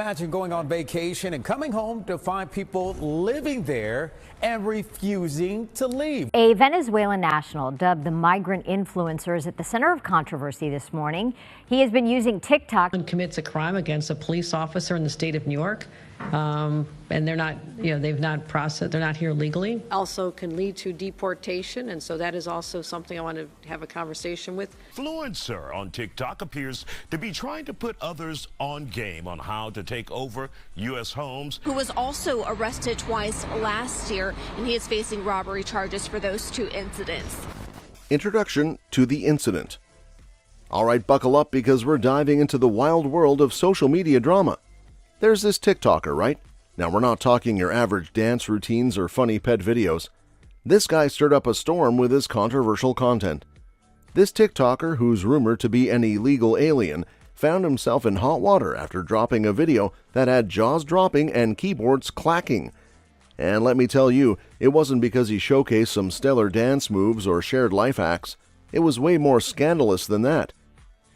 Imagine going on vacation and coming home to find people living there and refusing to leave. A Venezuelan national dubbed the migrant influencer is at the center of controversy this morning. He has been using TikTok and commits a crime against a police officer in the state of New York. And they're not, they've not processed, they're not here legally. Also can lead to deportation, and so that is also something I want to have a conversation with. Influencer on TikTok appears to be trying to put others on game on how to take over U.S. homes. Who was also arrested twice last year, and he is facing robbery charges for those two incidents. Introduction to the incident. All right, buckle up because we're diving into the wild world of social media drama. There's this TikToker, right? Now, we're not talking your average dance routines or funny pet videos. This guy stirred up a storm with his controversial content. This TikToker, who's rumored to be an illegal alien, found himself in hot water after dropping a video that had jaws dropping and keyboards clacking. And let me tell you, it wasn't because he showcased some stellar dance moves or shared life hacks. It was way more scandalous than that.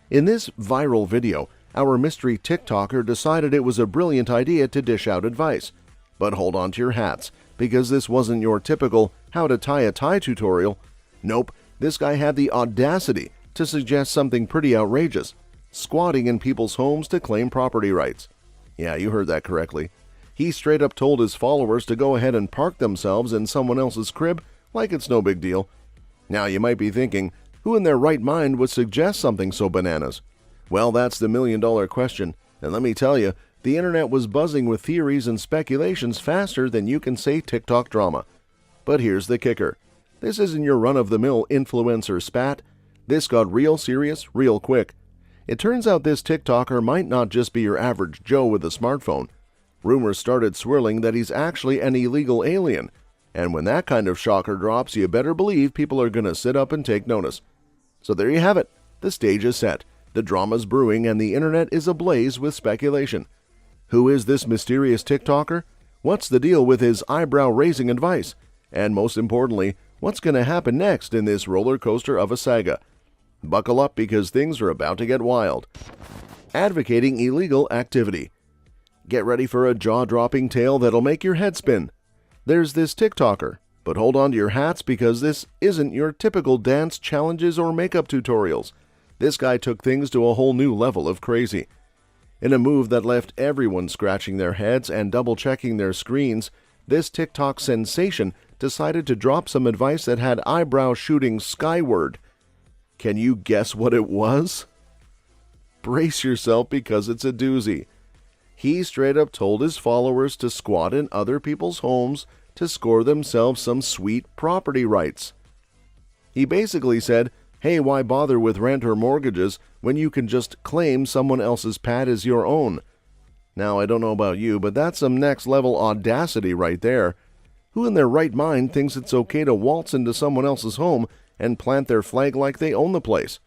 In this viral video, our mystery TikToker decided it was a brilliant idea to dish out advice. But hold on to your hats, because this wasn't your typical how to tie a tie tutorial. Nope, this guy had the audacity to suggest something pretty outrageous: squatting in people's homes to claim property rights. Yeah, you heard that correctly. He straight up told his followers to go ahead and park themselves in someone else's crib like it's no big deal. Now you might be thinking, who in their right mind would suggest something so bananas? Well, that's the million-dollar question, and let me tell you, the internet was buzzing with theories and speculations faster than you can say TikTok drama. But here's the kicker. This isn't your run-of-the-mill influencer spat. This got real serious real quick. It turns out this TikToker might not just be your average Joe with a smartphone. Rumors started swirling that he's actually an illegal alien, and when that kind of shocker drops, you better believe people are going to sit up and take notice. So there you have it. The stage is set. The drama's brewing and the internet is ablaze with speculation. Who is this mysterious TikToker? What's the deal with his eyebrow-raising advice? And most importantly, what's going to happen next in this roller coaster of a saga? Buckle up because things are about to get wild. Advocating illegal activity. Get ready for a jaw-dropping tale that'll make your head spin. There's this TikToker, but hold on to your hats because this isn't your typical dance challenges or makeup tutorials. This guy took things to a whole new level of crazy. In a move that left everyone scratching their heads and double-checking their screens, this TikTok sensation decided to drop some advice that had eyebrows shooting skyward. Can you guess what it was? Brace yourself because it's a doozy. He straight up told his followers to squat in other people's homes to score themselves some sweet property rights. He basically said, hey, why bother with rent or mortgages when you can just claim someone else's pad as your own? Now, I don't know about you, but that's some next-level audacity right there. Who in their right mind thinks it's okay to waltz into someone else's home and plant their flag like they own the place?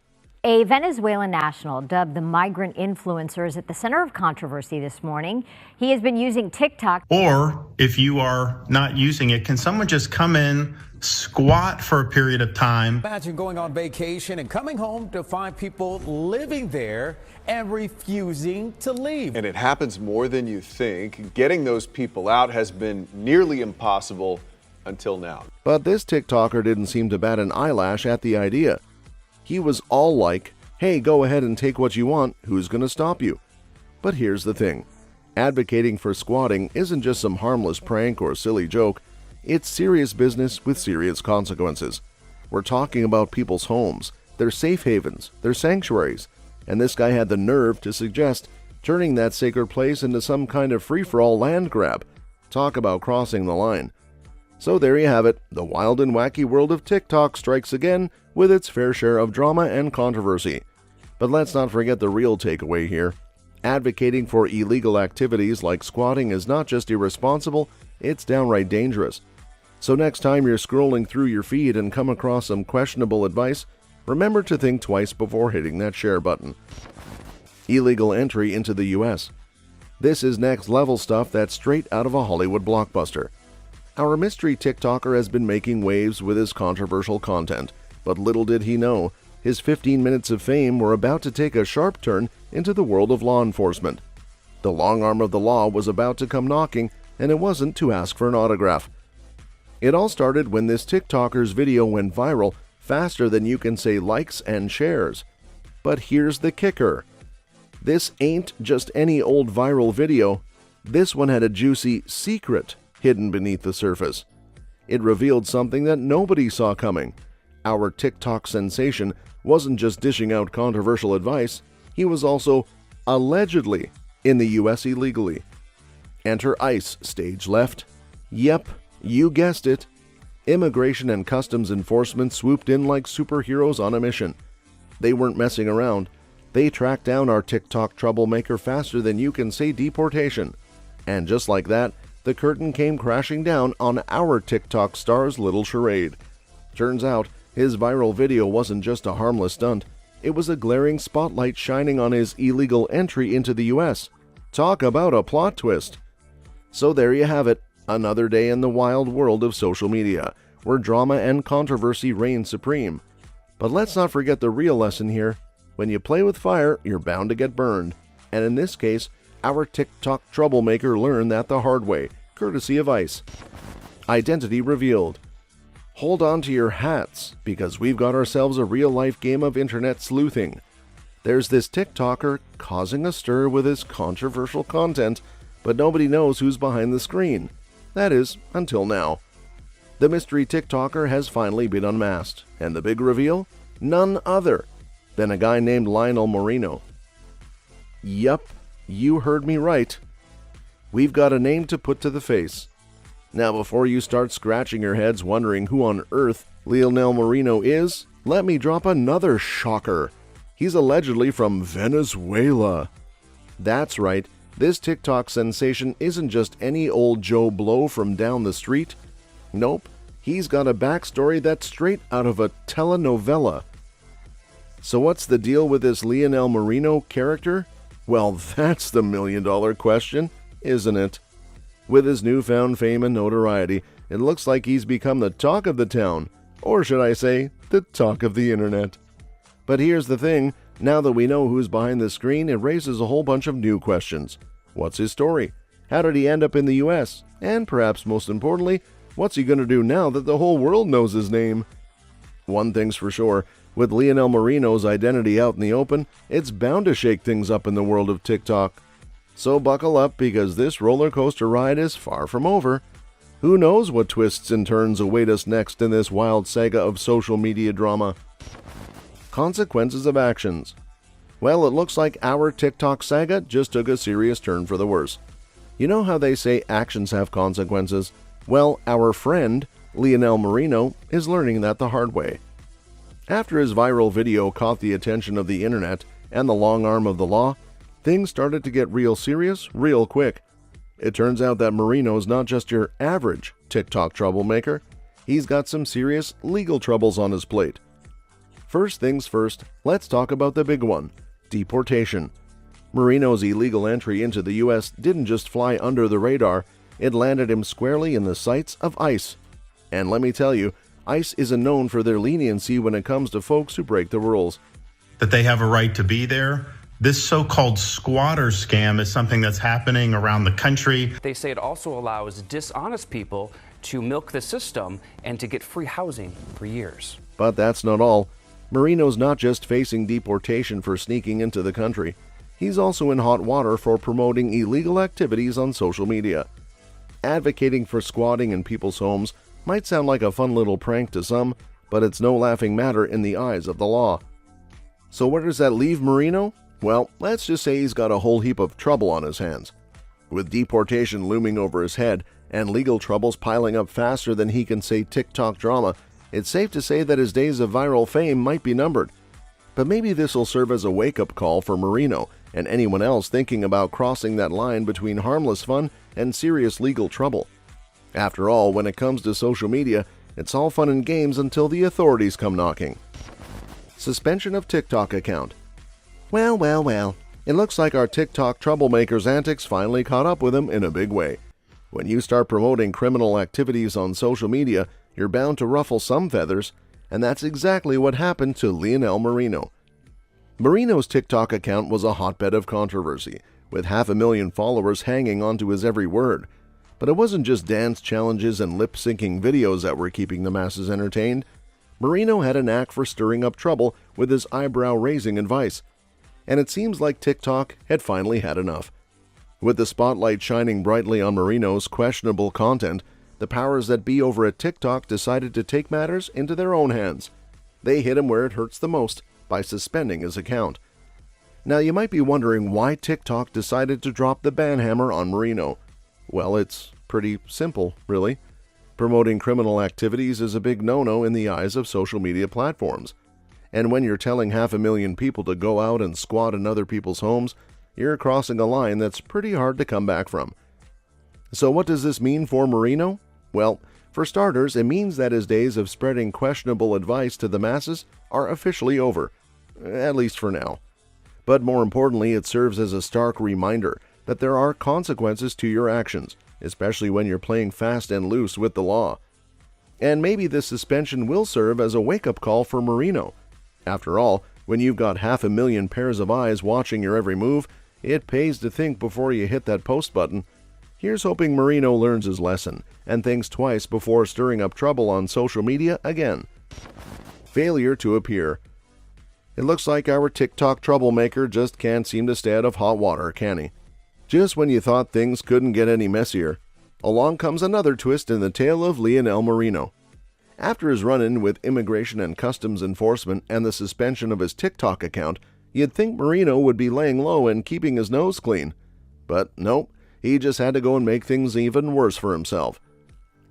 A Venezuelan national dubbed the migrant influencer is at the center of controversy this morning. He has been using TikTok. Or if you are not using it, can someone just come in, squat for a period of time? Imagine going on vacation and coming home to find people living there and refusing to leave. And it happens more than you think. Getting those people out has been nearly impossible until now. But this TikToker didn't seem to bat an eyelash at the idea. He was all like, hey, go ahead and take what you want, who's going to stop you? But here's the thing. Advocating for squatting isn't just some harmless prank or silly joke. It's serious business with serious consequences. We're talking about people's homes, their safe havens, their sanctuaries, and this guy had the nerve to suggest turning that sacred place into some kind of free-for-all land grab. Talk about crossing the line. So there you have it. The wild and wacky world of TikTok strikes again with its fair share of drama and controversy. But let's not forget the real takeaway here. Advocating for illegal activities like squatting is not just irresponsible, it's downright dangerous. So next time you're scrolling through your feed and come across some questionable advice, remember to think twice before hitting that share button. Illegal entry into the U.S. This is next-level stuff that's straight out of a Hollywood blockbuster. Our mystery TikToker has been making waves with his controversial content, but little did he know, his 15 minutes of fame were about to take a sharp turn into the world of law enforcement. The long arm of the law was about to come knocking, and it wasn't to ask for an autograph. It all started when this TikToker's video went viral faster than you can say likes and shares. But here's the kicker. This ain't just any old viral video. This one had a juicy secret hidden beneath the surface. It revealed something that nobody saw coming. Our TikTok sensation wasn't just dishing out controversial advice, he was also allegedly in the US illegally. Enter ICE, stage left. Yep, you guessed it. Immigration and Customs Enforcement swooped in like superheroes on a mission. They weren't messing around. They tracked down our TikTok troublemaker faster than you can say deportation. And just like that, the curtain came crashing down on our TikTok star's little charade. Turns out, his viral video wasn't just a harmless stunt. It was a glaring spotlight shining on his illegal entry into the US. Talk about a plot twist. So there you have it, another day in the wild world of social media, where drama and controversy reign supreme. But let's not forget the real lesson here. When you play with fire, you're bound to get burned. And in this case, our TikTok troublemaker learned that the hard way, courtesy of ICE. Identity revealed. Hold on to your hats, because we've got ourselves a real-life game of internet sleuthing. There's this TikToker causing a stir with his controversial content, but nobody knows who's behind the screen. That is, until now. The mystery TikToker has finally been unmasked, and the big reveal? None other than a guy named Lionel Moreno. Yup, you heard me right. We've got a name to put to the face. Now, before you start scratching your heads wondering who on earth Lionel Moreno is, let me drop another shocker. He's allegedly from Venezuela. That's right, this TikTok sensation isn't just any old Joe Blow from down the street. Nope, he's got a backstory that's straight out of a telenovela. So what's the deal with this Lionel Moreno character? Well, that's the million-dollar question, isn't it? With his newfound fame and notoriety, it looks like he's become the talk of the town, or should I say, the talk of the internet. But here's the thing, now that we know who's behind the screen, it raises a whole bunch of new questions. What's his story? How did he end up in the US? And perhaps most importantly, what's he going to do now that the whole world knows his name? One thing's for sure, with Lionel Moreno's identity out in the open, it's bound to shake things up in the world of TikTok. So buckle up, because this roller coaster ride is far from over. Who knows what twists and turns await us next in this wild saga of social media drama? Consequences of actions. Well, it looks like our TikTok saga just took a serious turn for the worse. You know how they say actions have consequences? Well, our friend, Lionel Moreno, is learning that the hard way. After his viral video caught the attention of the internet and the long arm of the law, things started to get real serious real quick. It turns out that Moreno's not just your average TikTok troublemaker. He's got some serious legal troubles on his plate. First things first, let's talk about the big one, deportation. Moreno's illegal entry into the US didn't just fly under the radar, it landed him squarely in the sights of ICE. And let me tell you, ICE isn't known for their leniency when it comes to folks who break the rules. That they have a right to be there. This so-called squatter scam is something that's happening around the country. They say it also allows dishonest people to milk the system and to get free housing for years. But that's not all. Moreno's not just facing deportation for sneaking into the country. He's also in hot water for promoting illegal activities on social media. Advocating for squatting in people's homes might sound like a fun little prank to some, but it's no laughing matter in the eyes of the law. So where does that leave Moreno? Well, let's just say he's got a whole heap of trouble on his hands. With deportation looming over his head and legal troubles piling up faster than he can say TikTok drama, it's safe to say that his days of viral fame might be numbered. But maybe this will serve as a wake-up call for Moreno and anyone else thinking about crossing that line between harmless fun and serious legal trouble. After all, when it comes to social media, it's all fun and games until the authorities come knocking. Suspension of TikTok account. Well, it looks like our TikTok troublemaker's antics finally caught up with him in a big way. When you start promoting criminal activities on social media, you're bound to ruffle some feathers, and that's exactly what happened to Lionel Moreno. Moreno's TikTok account was a hotbed of controversy, with 500,000 followers hanging onto his every word. But it wasn't just dance challenges and lip-syncing videos that were keeping the masses entertained. Marino had a knack for stirring up trouble with his eyebrow-raising advice. And it seems like TikTok had finally had enough. With the spotlight shining brightly on Marino's questionable content, the powers that be over at TikTok decided to take matters into their own hands. They hit him where it hurts the most by suspending his account. Now you might be wondering why TikTok decided to drop the ban hammer on Marino. Well, it's pretty simple, really. Promoting criminal activities is a big no-no in the eyes of social media platforms. And when you're telling 500,000 people to go out and squat in other people's homes, you're crossing a line that's pretty hard to come back from. So what does this mean for Marino? Well, for starters, it means that his days of spreading questionable advice to the masses are officially over, at least for now. But more importantly, it serves as a stark reminder that there are consequences to your actions, especially when you're playing fast and loose with the law. And maybe this suspension will serve as a wake-up call for Marino. After all, when you've got 500,000 pairs of eyes watching your every move, it pays to think before you hit that post button. Here's hoping Marino learns his lesson and thinks twice before stirring up trouble on social media again. Failure to appear. It looks like our TikTok troublemaker just can't seem to stay out of hot water, can he? Just when you thought things couldn't get any messier, along comes another twist in the tale of Lionel Marino. After his run-in with Immigration and Customs Enforcement and the suspension of his TikTok account, you'd think Marino would be laying low and keeping his nose clean. But nope, he just had to go and make things even worse for himself.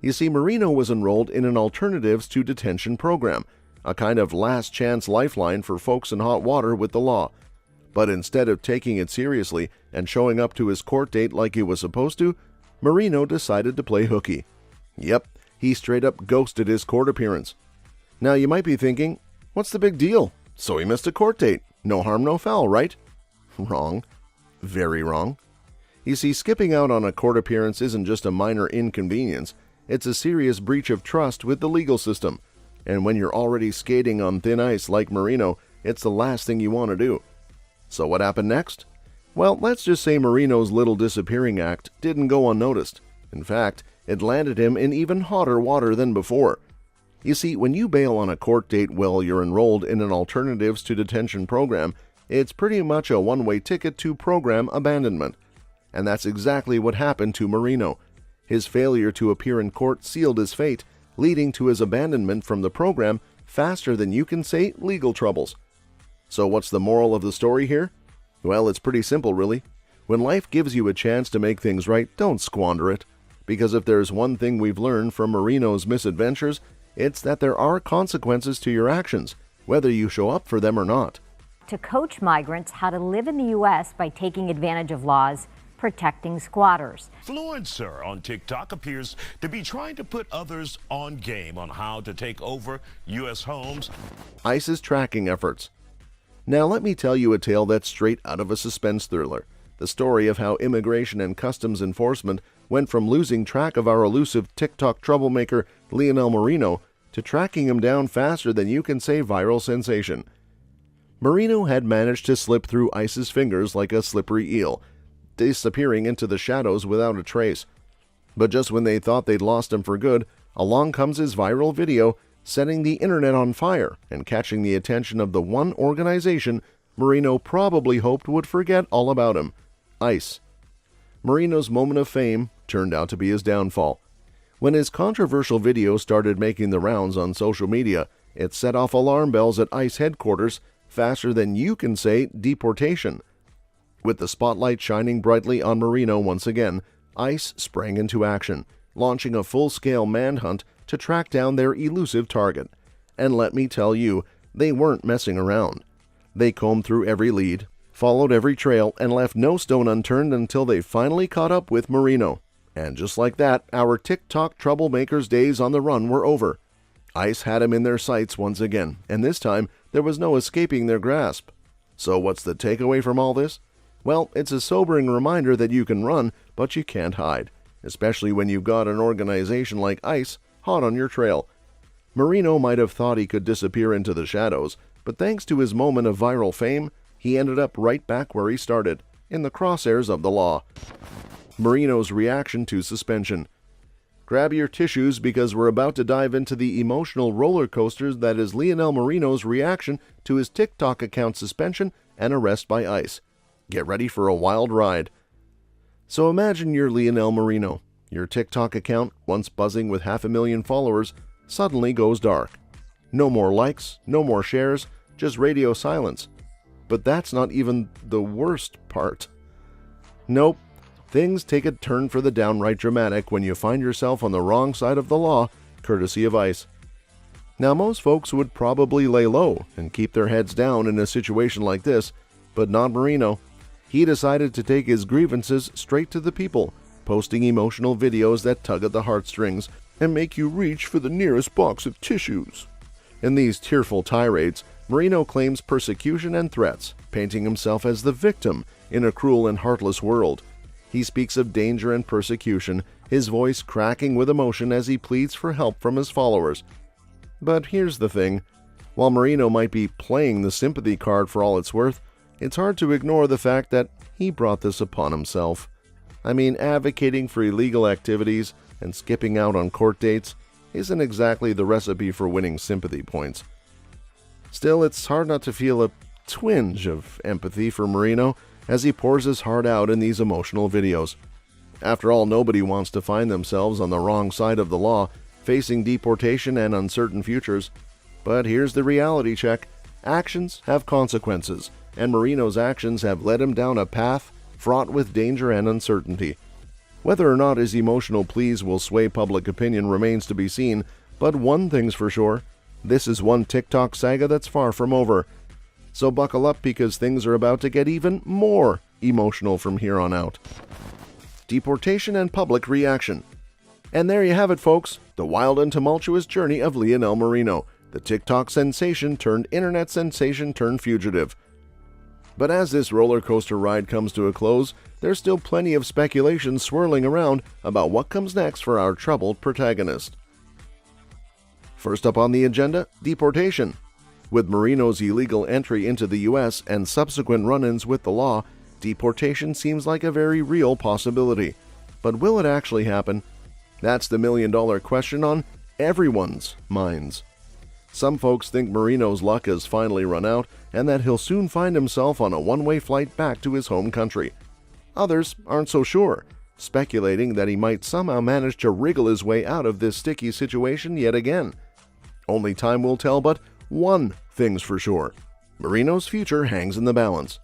You see, Marino was enrolled in an Alternatives to Detention program, a kind of last-chance lifeline for folks in hot water with the law. But instead of taking it seriously and showing up to his court date like he was supposed to, Marino decided to play hooky. Yep, he straight up ghosted his court appearance. Now you might be thinking, what's the big deal? So he missed a court date. No harm, no foul, right? Wrong. Very wrong. You see, skipping out on a court appearance isn't just a minor inconvenience. It's a serious breach of trust with the legal system. And when you're already skating on thin ice like Marino, it's the last thing you want to do. So what happened next? Well, let's just say Marino's little disappearing act didn't go unnoticed. In fact, it landed him in even hotter water than before. You see, when you bail on a court date while you're enrolled in an Alternatives to Detention program, it's pretty much a one-way ticket to program abandonment. And that's exactly what happened to Marino. His failure to appear in court sealed his fate, leading to his abandonment from the program faster than you can say legal troubles. So what's the moral of the story here? Well, it's pretty simple, really. When life gives you a chance to make things right, don't squander it. Because if there's one thing we've learned from Marino's misadventures, it's that there are consequences to your actions, whether you show up for them or not. To coach migrants how to live in the U.S. by taking advantage of laws protecting squatters. Influencer on TikTok appears to be trying to put others on game on how to take over U.S. homes. ICE's tracking efforts. Now let me tell you a tale that's straight out of a suspense thriller. The story of how Immigration and Customs Enforcement went from losing track of our elusive TikTok troublemaker Lionel Marino to tracking him down faster than you can say viral sensation. Marino had managed to slip through ICE's fingers like a slippery eel, disappearing into the shadows without a trace. But just when they thought they'd lost him for good, along comes his viral video, setting the internet on fire and catching the attention of the one organization Marino probably hoped would forget all about him, ICE. Marino's moment of fame turned out to be his downfall. When his controversial video started making the rounds on social media, it set off alarm bells at ICE headquarters faster than you can say deportation. With the spotlight shining brightly on Marino once again, ICE sprang into action, launching a full-scale manhunt to track down their elusive target. And let me tell you, they weren't messing around. They combed through every lead, followed every trail, and left no stone unturned until they finally caught up with Marino. And just like that, our TikTok troublemaker's days on the run were over. ICE had him in their sights once again, and this time there was no escaping their grasp. So what's the takeaway from all this? Well, it's a sobering reminder that you can run, but you can't hide, especially when you've got an organization like ICE hot on your trail. Marino might have thought he could disappear into the shadows, but thanks to his moment of viral fame, he ended up right back where he started, in the crosshairs of the law. Marino's reaction to suspension. Grab your tissues because we're about to dive into the emotional roller coasters that is Lionel Marino's reaction to his TikTok account suspension and arrest by ICE. Get ready for a wild ride. So imagine you're Lionel Marino. Your TikTok account, once buzzing with 500,000 followers, suddenly goes dark. No more likes, no more shares, just radio silence. But that's not even the worst part. Nope. Things take a turn for the downright dramatic when you find yourself on the wrong side of the law, courtesy of ICE. Now, most folks would probably lay low and keep their heads down in a situation like this, but not Marino. He decided to take his grievances straight to the people, posting emotional videos that tug at the heartstrings and make you reach for the nearest box of tissues. In these tearful tirades, Marino claims persecution and threats, painting himself as the victim in a cruel and heartless world. He speaks of danger and persecution, his voice cracking with emotion as he pleads for help from his followers. But here's the thing. While Marino might be playing the sympathy card for all it's worth, it's hard to ignore the fact that he brought this upon himself. I mean, advocating for illegal activities and skipping out on court dates isn't exactly the recipe for winning sympathy points. Still, it's hard not to feel a twinge of empathy for Marino as he pours his heart out in these emotional videos. After all, nobody wants to find themselves on the wrong side of the law, facing deportation and uncertain futures. But here's the reality check. Actions have consequences, and Marino's actions have led him down a path fraught with danger and uncertainty. Whether or not his emotional pleas will sway public opinion remains to be seen, but one thing's for sure. This is one TikTok saga that's far from over. So buckle up because things are about to get even more emotional from here on out. Deportation and public reaction. And there you have it, folks. The wild and tumultuous journey of Lionel Marino, the TikTok sensation turned internet sensation turned fugitive. But as this roller coaster ride comes to a close, there's still plenty of speculation swirling around about what comes next for our troubled protagonist. First up on the agenda, deportation. With Marino's illegal entry into the U.S. and subsequent run-ins with the law, deportation seems like a very real possibility. But will it actually happen? That's the million-dollar question on everyone's minds. Some folks think Marino's luck has finally run out and that he'll soon find himself on a one-way flight back to his home country. Others aren't so sure, speculating that he might somehow manage to wriggle his way out of this sticky situation yet again. Only time will tell, but one thing's for sure. Marino's future hangs in the balance.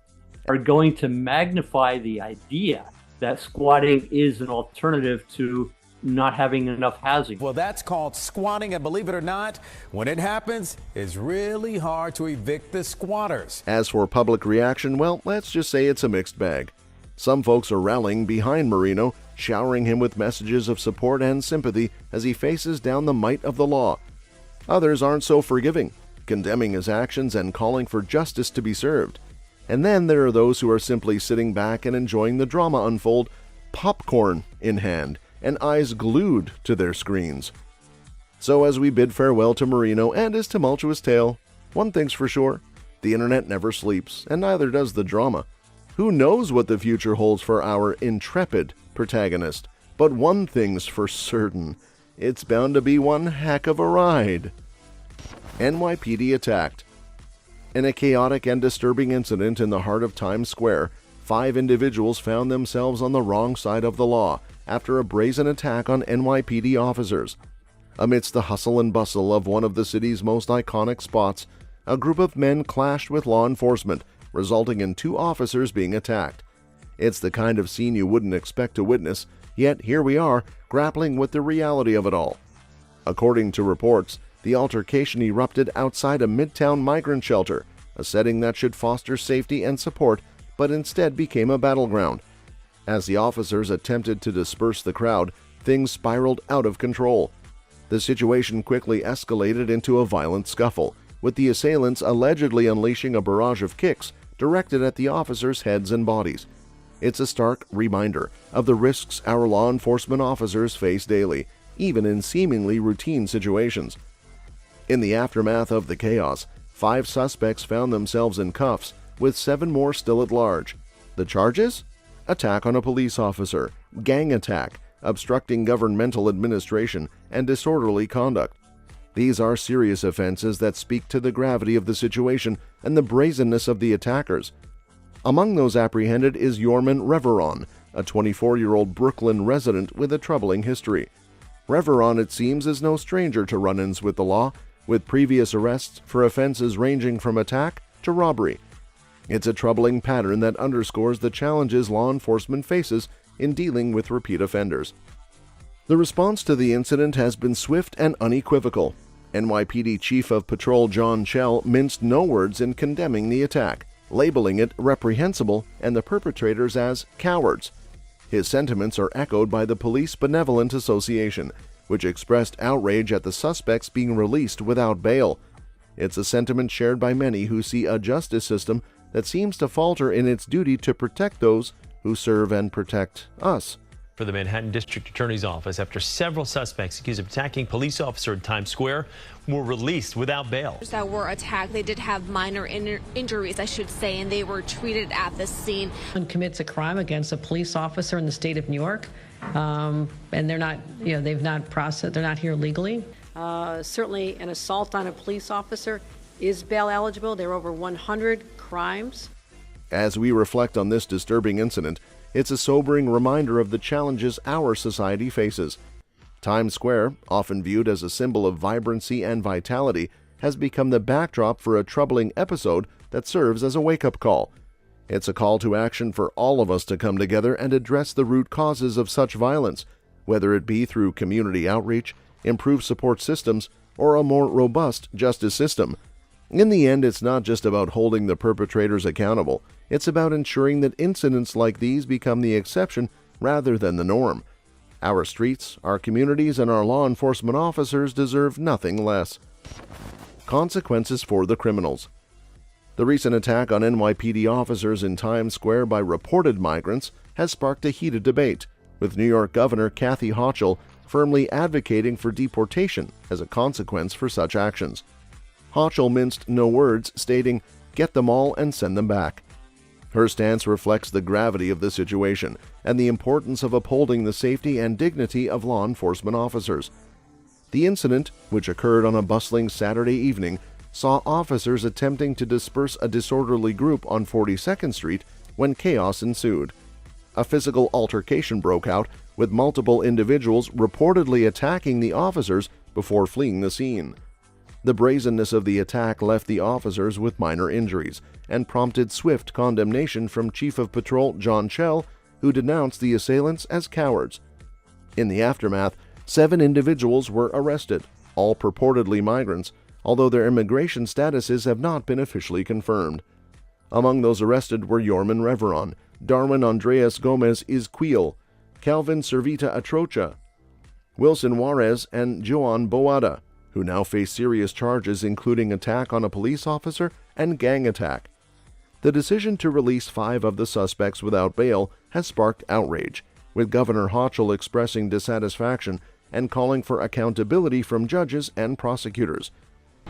Are going to magnify the idea that squatting is an alternative to not having enough housing. Well, that's called squatting, and believe it or not, when it happens, it's really hard to evict the squatters. As for public reaction, well, let's just say it's a mixed bag. Some folks are rallying behind Marino, showering him with messages of support and sympathy as he faces down the might of the law. Others aren't so forgiving, condemning his actions and calling for justice to be served. And then there are those who are simply sitting back and enjoying the drama unfold, popcorn in hand, and eyes glued to their screens. So as we bid farewell to Marino and his tumultuous tale, one thing's for sure, the internet never sleeps, and neither does the drama. Who knows what the future holds for our intrepid protagonist? But one thing's for certain, it's bound to be one heck of a ride. NYPD attacked. In a chaotic and disturbing incident in the heart of Times Square, 5 individuals found themselves on the wrong side of the law after a brazen attack on NYPD officers. Amidst the hustle and bustle of one of the city's most iconic spots, a group of men clashed with law enforcement, resulting in 2 officers being attacked. It's the kind of scene you wouldn't expect to witness, yet here we are, grappling with the reality of it all. According to reports, the altercation erupted outside a Midtown migrant shelter, a setting that should foster safety and support, but instead became a battleground. As the officers attempted to disperse the crowd, things spiraled out of control. The situation quickly escalated into a violent scuffle, with the assailants allegedly unleashing a barrage of kicks directed at the officers' heads and bodies. It's a stark reminder of the risks our law enforcement officers face daily, even in seemingly routine situations. In the aftermath of the chaos, 5 suspects found themselves in cuffs, with 7 more still at large. The charges? Attack on a police officer, gang attack, obstructing governmental administration, and disorderly conduct. These are serious offenses that speak to the gravity of the situation and the brazenness of the attackers. Among those apprehended is Yorman Reveron, a 24-year-old Brooklyn resident with a troubling history. Reveron, it seems, is no stranger to run-ins with the law, with previous arrests for offenses ranging from attack to robbery. It's a troubling pattern that underscores the challenges law enforcement faces in dealing with repeat offenders. The response to the incident has been swift and unequivocal. NYPD Chief of Patrol John Chell minced no words in condemning the attack, labeling it reprehensible and the perpetrators as cowards. His sentiments are echoed by the Police Benevolent Association, which expressed outrage at the suspects being released without bail. It's a sentiment shared by many who see a justice system that seems to falter in its duty to protect those who serve and protect us. For the Manhattan District Attorney's Office, after several suspects accused of attacking police officer in Times Square were released without bail. That were attacked, they did have minor injuries, I should say, and they were treated at the scene. Someone commits a crime against a police officer in the state of New York, and they're not, they've not processed, they're not here legally. Certainly an assault on a police officer is bail eligible. There are over 100 crimes. As we reflect on this disturbing incident, it's a sobering reminder of the challenges our society faces. Times Square, often viewed as a symbol of vibrancy and vitality, has become the backdrop for a troubling episode that serves as a wake-up call. It's a call to action for all of us to come together and address the root causes of such violence, whether it be through community outreach, improved support systems, or a more robust justice system. In the end, it's not just about holding the perpetrators accountable. It's about ensuring that incidents like these become the exception rather than the norm. Our streets, our communities, and our law enforcement officers deserve nothing less. Consequences for the criminals. The recent attack on NYPD officers in Times Square by reported migrants has sparked a heated debate, with New York Governor Kathy Hochul firmly advocating for deportation as a consequence for such actions. Hochul minced no words, stating, "Get them all and send them back." Her stance reflects the gravity of the situation and the importance of upholding the safety and dignity of law enforcement officers. The incident, which occurred on a bustling Saturday evening, saw officers attempting to disperse a disorderly group on 42nd Street when chaos ensued. A physical altercation broke out, with multiple individuals reportedly attacking the officers before fleeing the scene. The brazenness of the attack left the officers with minor injuries and prompted swift condemnation from Chief of Patrol John Chell, who denounced the assailants as cowards. In the aftermath, 7 individuals were arrested, all purportedly migrants, although their immigration statuses have not been officially confirmed. Among those arrested were Yorman Reveron, Darwin Andreas Gomez Izquil, Calvin Servita Atrocha, Wilson Juarez, and Joan Boada, who now face serious charges including attack on a police officer and gang attack. The decision to release 5 of the suspects without bail has sparked outrage, with Governor Hochul expressing dissatisfaction and calling for accountability from judges and prosecutors.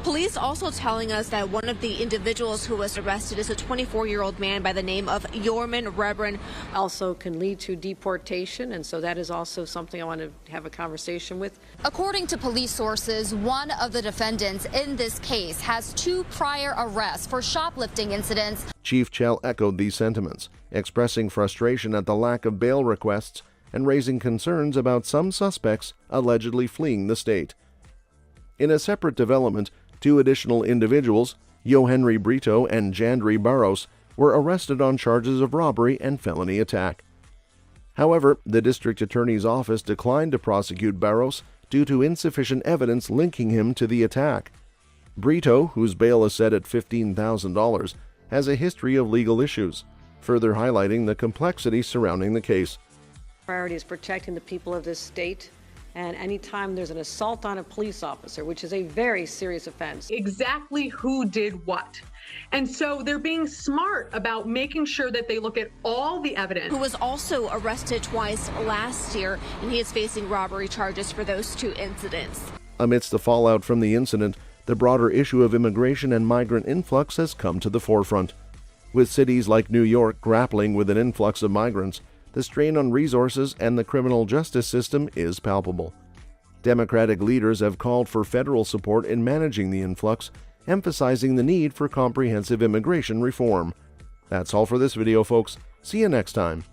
Police also telling us that one of the individuals who was arrested is a 24-year-old man by the name of Yorman Reveron. Also can lead to deportation, and so that is also something I want to have a conversation with. According to police sources, one of the defendants in this case has 2 prior arrests for shoplifting incidents. Chief Chell echoed these sentiments, expressing frustration at the lack of bail requests and raising concerns about some suspects allegedly fleeing the state. In a separate development, 2 additional individuals, Yohenry Brito and Jandry Barros, were arrested on charges of robbery and felony attack. However, the district attorney's office declined to prosecute Barros due to insufficient evidence linking him to the attack. Brito, whose bail is set at $15,000, has a history of legal issues, further highlighting the complexity surrounding the case. Priority is protecting the people of this state. And anytime there's an assault on a police officer, which is a very serious offense. Exactly who did what. And so they're being smart about making sure that they look at all the evidence. Who was also arrested twice last year, and he is facing robbery charges for those 2 incidents. Amidst the fallout from the incident, the broader issue of immigration and migrant influx has come to the forefront. With cities like New York grappling with an influx of migrants, the strain on resources and the criminal justice system is palpable. Democratic leaders have called for federal support in managing the influx, emphasizing the need for comprehensive immigration reform. That's all for this video, folks. See you next time.